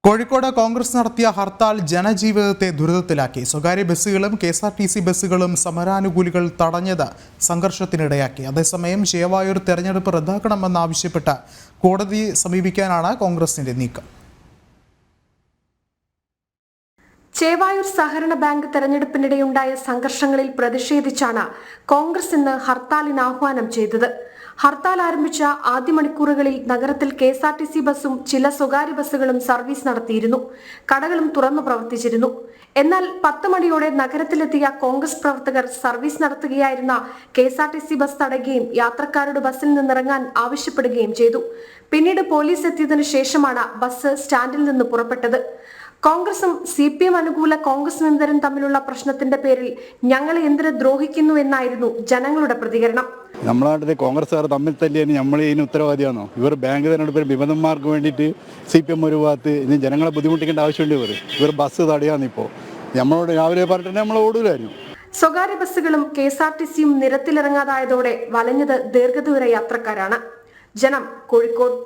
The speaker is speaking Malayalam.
കോഴിക്കോട് കോൺഗ്രസ് നടത്തിയ ഹർത്താൽ ജനജീവിതത്തെ ദുരിതത്തിലാക്കി. സ്വകാര്യ ബസ്സുകളും KSRTC ബസ്സുകളും സമരാനുകൂലികൾ തടഞ്ഞത് സംഘർഷത്തിനിടയാക്കി. അതേസമയം ചേവായൂർ തെരഞ്ഞെടുപ്പ് റദ്ദാക്കണമെന്നാവശ്യപ്പെട്ട് കോടതിയെ സമീപിക്കാനാണ് കോൺഗ്രസിന്റെ നീക്കം. ചേവായൂർ സഹകരണ ബാങ്ക് തെരഞ്ഞെടുപ്പിനിടെയുണ്ടായ സംഘർഷങ്ങളിൽ പ്രതിഷേധിച്ചാണ് കോൺഗ്രസ് ഇന്ന് ഹർത്താലിന് ആഹ്വാനം ചെയ്തത്. ഹർത്താൽ ആരംഭിച്ച ആദ്യ മണിക്കൂറുകളിൽ നഗരത്തിൽ KSRTC ബസ്സും ചില സ്വകാര്യ ബസ്സുകളും സർവീസ് നടത്തിയിരുന്നു. കടകളും തുറന്നു പ്രവർത്തിച്ചിരുന്നു. എന്നാൽ 10 മണിയോടെ നഗരത്തിലെത്തിയ കോൺഗ്രസ് പ്രവർത്തകർ സർവീസ് നടത്തുകയായിരുന്ന KSRTC ബസ് തടയുകയും യാത്രക്കാരോട് ബസ്സിൽ നിന്നിറങ്ങാൻ ആവശ്യപ്പെടുകയും ചെയ്തു. പിന്നീട് പോലീസ് എത്തിയതിനു ശേഷമാണ് ബസ് സ്റ്റാൻഡിൽ നിന്ന് പുറപ്പെട്ടത്. കോൺഗ്രസും CPM അനുകൂല കോൺഗ്രസ് വിമതരും തമ്മിലുള്ള പ്രശ്നത്തിന്റെ പേരിൽ ഞങ്ങളെ എന്തിനു ദ്രോഹിക്കുന്നു എന്നായിരുന്നു ജനങ്ങളുടെ പ്രതികരണം. നമ്മുടെ നാട്ടിലെ കോൺഗ്രസ്സുകാർ തമ്മിൽ തല്ലിയാണ് നമ്മൾ ഇതിന് ഉത്തരവാദിയാണോ? ഇവർ ബാങ്ക് തെരഞ്ഞെടുപ്പിൽ വിമതന്മാർക്ക് വേണ്ടിയിട്ട് CPM ഒരു ഭാഗത്ത് ഇനി ജനങ്ങളെ ബുദ്ധിമുട്ടിക്കേണ്ട ആവശ്യമുണ്ട്. ഇവർ ബസ് തടയാന്നിപ്പോൾ നമ്മളോട് രാവിലെ പറഞ്ഞിട്ട് നമ്മൾ ഓടൂലായിരുന്നു. സ്വകാര്യ ബസ്സുകളും KSRTCയും നിരത്തിലിറങ്ങാതായതോടെ വലഞ്ഞത് ദീർഘദൂര യാത്രക്കാരാണ്. ജനം, കോഴിക്കോട്.